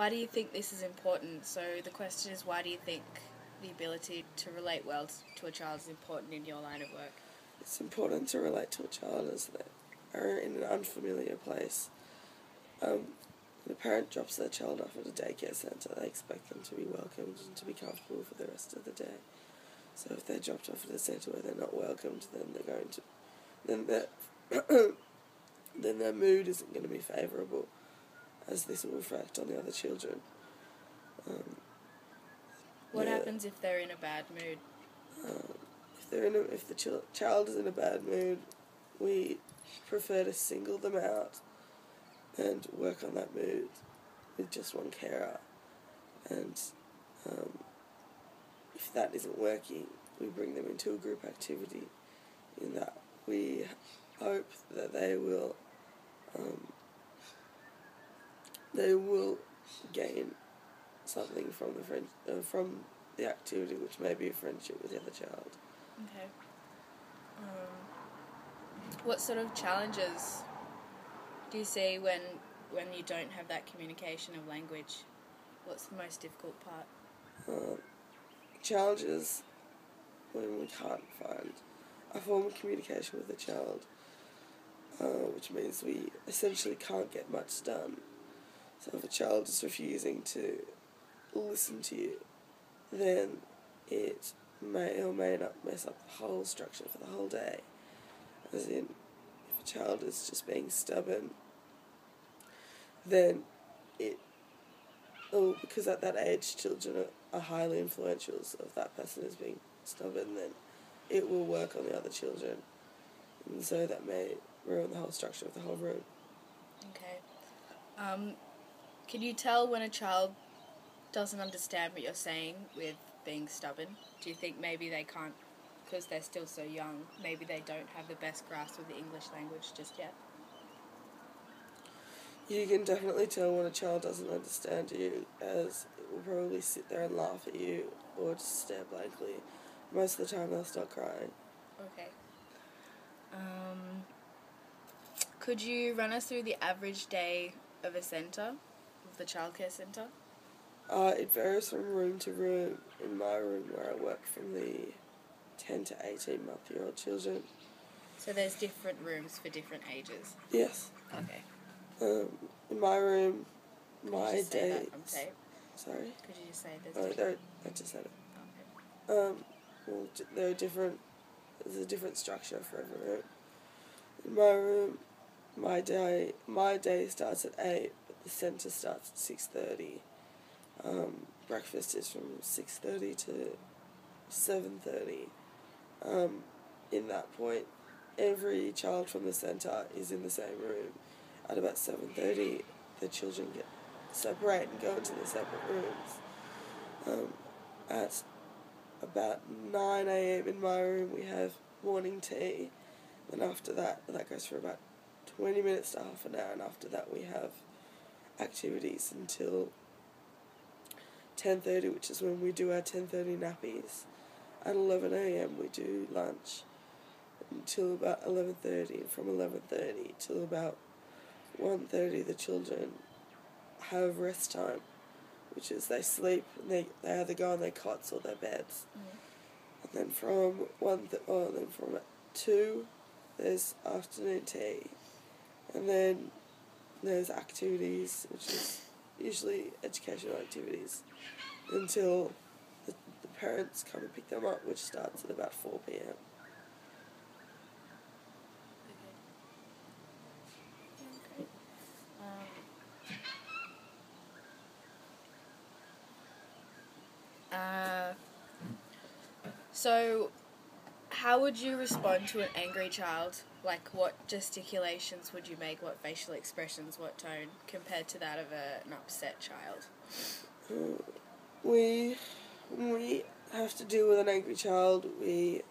Why do you think this is important? So the question is, why do you think the ability to relate well to a child is important in your line of work? It's important to relate to a child as they are in an unfamiliar place. When a parent drops their child off at a daycare centre, they expect them to be welcomed and to be comfortable for the rest of the day. So if they're dropped off at a centre where they're not welcomed, then their mood isn't going to be favourable, as this will reflect on the other children. What happens if they're in a bad mood? If the child is in a bad mood, we prefer to single them out and work on that mood with just one carer. And if that isn't working, we bring them into a group activity. In that, we hope that they will gain something from the activity, which may be a friendship with the other child. Okay. What sort of challenges do you see when you don't have that communication of language? What's the most difficult part? Challenges when we can't find a form of communication with the child, which means we essentially can't get much done. So if a child is refusing to listen to you, then it may or may not mess up the whole structure for the whole day. As in, if a child is just being stubborn, then because at that age children are highly influential, so if that person is being stubborn, then it will work on the other children. And so that may ruin the whole structure of the whole room. Okay. Can you tell when a child doesn't understand what you're saying with being stubborn? Do you think maybe they can't, because they're still so young, maybe they don't have the best grasp of the English language just yet? You can definitely tell when a child doesn't understand you, as it will probably sit there and laugh at you or just stare blankly. Most of the time they'll start crying. Okay. Could you run us through the average day of a centre, of the childcare centre? It varies from room to room. In my room, where I work, from the 10 to 18-month-year-old children. So there's different rooms for different ages? Yes. Okay. In my room, my days... Say that on tape? Sorry? Could you just say there's I just said it. Okay. Well, there's a different structure for every room. In my room, my day starts at 8, but the centre starts at 6:30. Breakfast is from 6:30 to 7:30. In that point, every child from the centre is in the same room. At about 7:30, the children get separate and go into the separate rooms. At about 9 a.m. in my room, we have morning tea. Then after that goes for about 20 minutes to half an hour, and after that we have activities until 10:30, which is when we do our 10:30 nappies. At 11 a.m. we do lunch until about 11:30, and from 11:30 till about 1:30 the children have rest time, which is they sleep and they either go on their cots or their beds. And then from 2 there's afternoon tea, and then there's activities, which is usually educational activities, until the parents come and pick them up, which starts at about 4 p.m. So, how would you respond to an angry child? Like, what gesticulations would you make, what facial expressions, what tone, compared to that of an upset child? When we have to deal with an angry child, we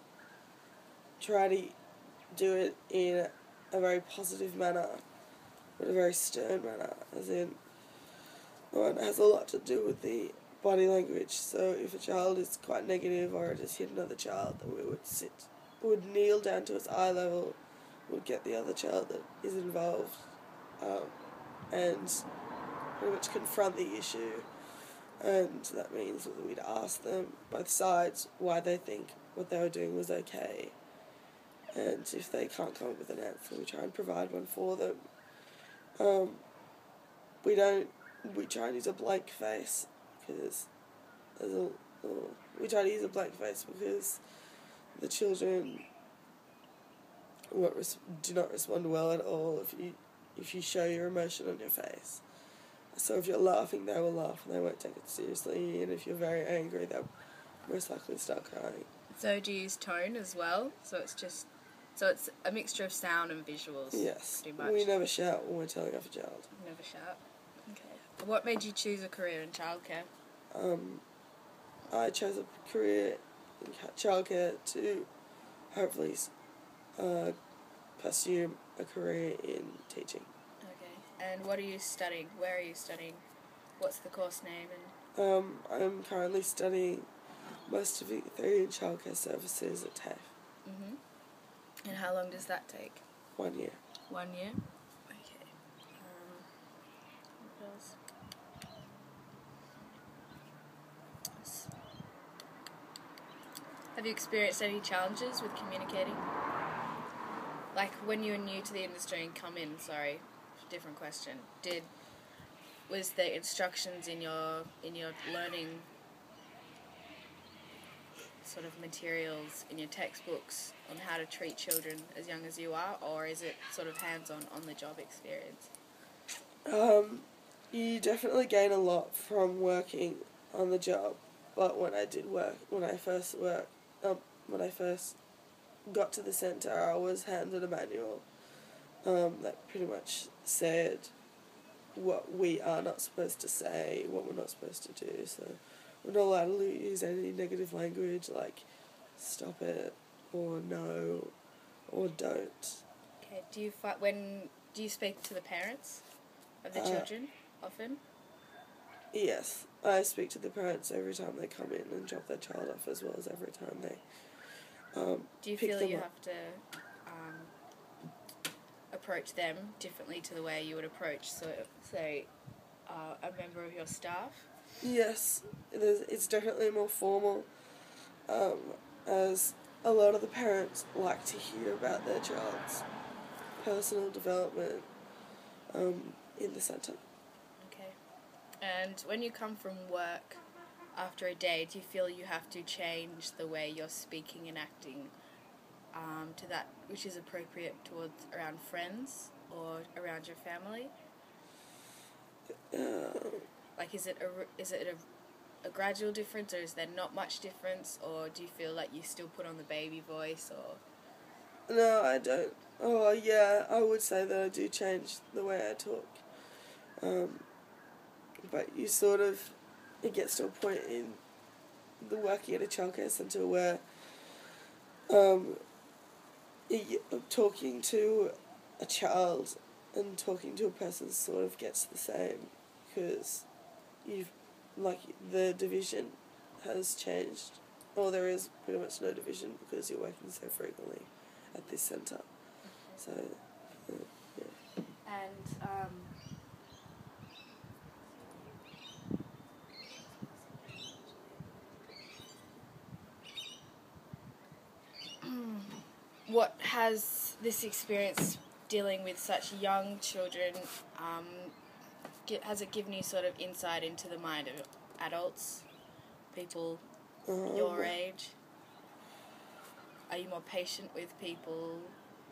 try to do it in a very positive manner, but a very stern manner, as in, it has a lot to do with the body language. So if a child is quite negative or just hit another child, then we would kneel down to its eye level, would get the other child that is involved, and pretty much confront the issue, and that means that we'd ask them, both sides, why they think what they were doing was okay, and if they can't come up with an answer, we try and provide one for them. We try and use a blank face, because we try to use a blank face because the children do not respond well at all if you show your emotion on your face. So if you're laughing, they will laugh and they won't take it seriously, and if you're very angry, they'll most likely start crying. So do you use tone as well? So it's a mixture of sound and visuals. Yes. Pretty much. We never shout when we're telling off a child. Never shout. Okay. What made you choose a career in childcare? I chose a career in childcare to hopefully pursue a career in teaching. Okay. And what are you studying? Where are you studying? What's the course name? And I'm currently studying Master of Theory in Childcare Services at TAFE. And how long does that take? 1 year. 1 year? Okay. What else? Have you experienced any challenges with communicating? Like when you were new to the industry and come in, different question. Was the instructions in your learning sort of materials in your textbooks on how to treat children as young as you are, or is it sort of hands-on on the job experience? You definitely gain a lot from working on the job, but when I first got to the centre, I was handed a manual that pretty much said what we are not supposed to say, what we're not supposed to do. So we're not allowed to use any negative language like stop it or no or don't. Okay. Do you speak to the parents of the children often? Yes, I speak to the parents every time they come in and drop their child off, as well as every time they do you feel you have to approach them differently to the way you would approach, say, a member of your staff? Yes, it's definitely more formal, as a lot of the parents like to hear about their child's personal development in the centre. Okay. And when you come from work after a day, do you feel you have to change the way you're speaking and acting to that which is appropriate around friends or around your family? Like, is it a gradual difference, or is there not much difference, or do you feel like you still put on the baby voice, or? No, I don't. Oh, yeah, I would say that I do change the way I talk. But it gets to a point in the working at a childcare centre where talking to a child and talking to a person sort of gets the same, because the division has changed, or there is pretty much no division because you're working so frequently at this centre. So, yeah. And what has this experience dealing with such young children, has it given you sort of insight into the mind of adults, people your age? Are you more patient with people?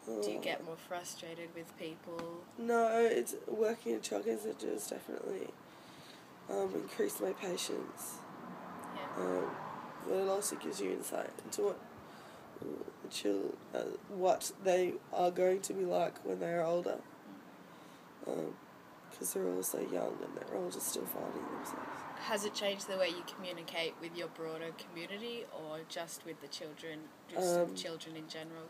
Do you get more frustrated with people? No, it's working in childcare centre has definitely increased my patience. Yeah. But it also gives you insight into what they are going to be like when they are older. Because they're all so young and they're all just still finding themselves. Has it changed the way you communicate with your broader community, or just with the children, with children in general?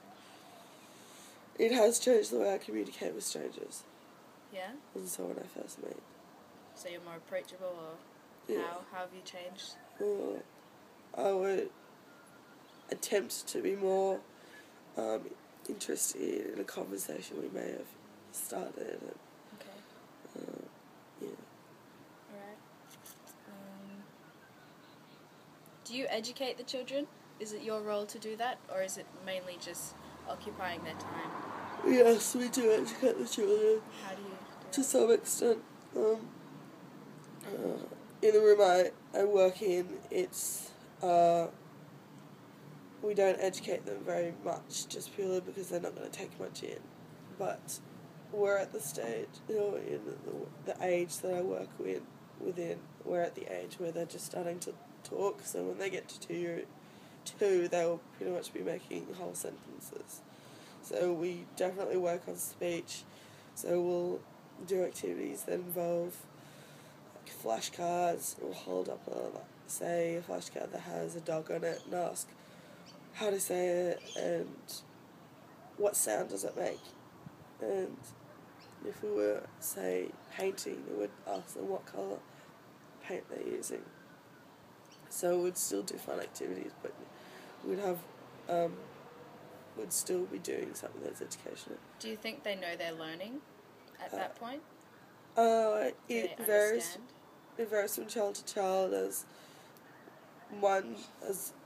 It has changed the way I communicate with strangers. Yeah? And so when I first meet. So you're more approachable, or yeah. How have you changed? I would attempt to be more interested in a conversation we may have started. And, Okay. yeah. Do you educate the children? Is it your role to do that, or is it mainly just occupying their time? Yes, we do educate the children. How do you To some extent. In the room I work in, it's we don't educate them very much, just purely because they're not going to take much in. But we're at the stage, in the age that I work within, we're at the age where they're just starting to talk. So when they get to two, they will pretty much be making whole sentences. So we definitely work on speech. So we'll do activities that involve flashcards. We'll hold up a flashcard that has a dog on it and ask how to say it and what sound does it make. And if we were, say, painting, we would ask them what colour paint they're using. So we'd still do fun activities, but we'd still be doing something that's educational. Do you think they know they're learning at that point? It varies. It varies from child to child, as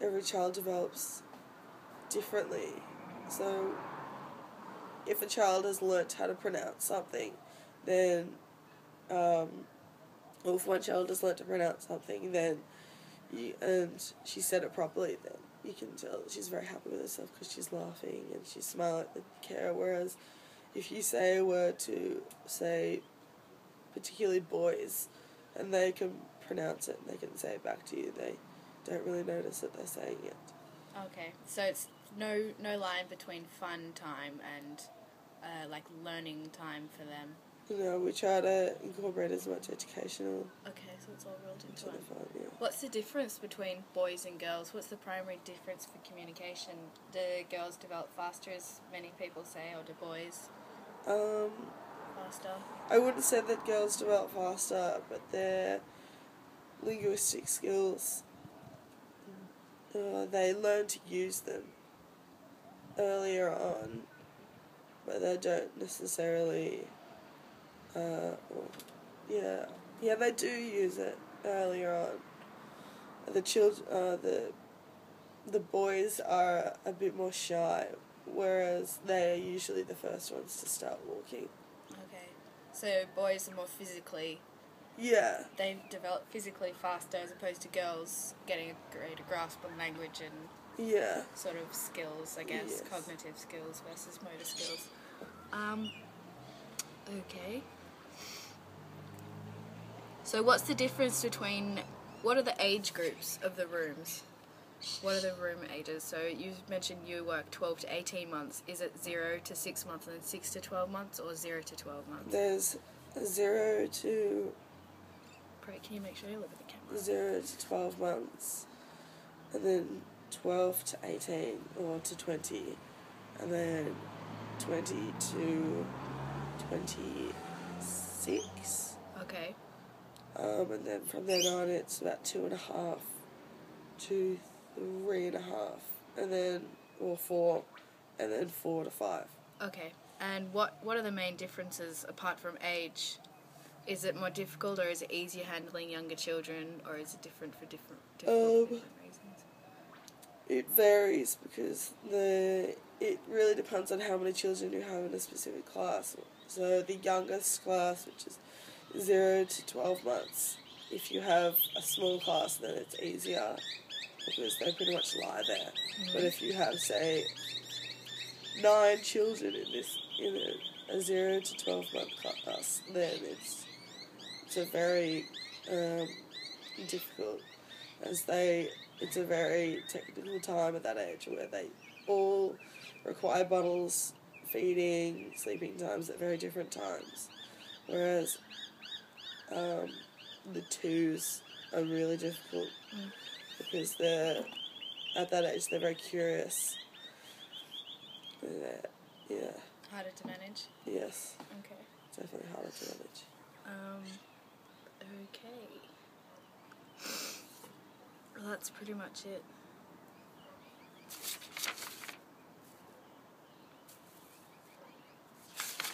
every child develops differently. So if a child has learnt how to pronounce something, then, or if one child has learnt to pronounce something, then and she said it properly, then you can tell she's very happy with herself because she's laughing and she's smiling at the carer. Whereas if you say a word to, say, particularly boys, and they can pronounce it and they can say it back to you, they don't really notice that they're saying it. Okay, so it's no line between fun time and learning time for them. We try to incorporate as much educational. Okay, so it's all rolled into one. Fun, yeah. What's the difference between boys and girls? What's the primary difference for communication? Do girls develop faster, as many people say, or do boys faster? I wouldn't say that girls develop faster, but their linguistic skills, they learn to use them earlier on, but they don't necessarily. They do use it earlier on. The boys are a bit more shy, whereas they are usually the first ones to start walking. Okay, so boys are more physically. Yeah. They develop physically faster as opposed to girls getting a greater grasp on language and sort of skills, I guess, Yes. cognitive skills versus motor skills. Okay. So what are the age groups of the rooms? What are the room ages? So you mentioned you work 12 to 18 months. Is it 0 to 6 months and then 6 to 12 months, or 0 to 12 months? There's 0 to... Can you make sure you look at the camera? 0 to 12 months, and then 12 to 18, or to 20, and then 20 to 26. Okay. And then from then on it's about 2.5 to 3.5, and then, or 4, and then 4 to 5. Okay. And what are the main differences apart from age? Is it more difficult, or is it easier handling younger children, or is it different for different reasons? It varies because it really depends on how many children you have in a specific class. So the youngest class, which is 0 to 12 months, if you have a small class, then it's easier because they pretty much lie there. Mm-hmm. But if you have, say, 9 children in a 0 to 12 month class, then it's a very difficult, as it's a very technical time at that age where they all require bottles, feeding, sleeping times at very different times. Whereas the 2s are really difficult because at that age they're very curious. Yeah. Harder to manage? Yes. Okay. Definitely harder to manage. Okay. Well, that's pretty much it.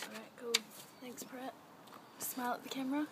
Alright, cool. Thanks, Brett. Smile at the camera.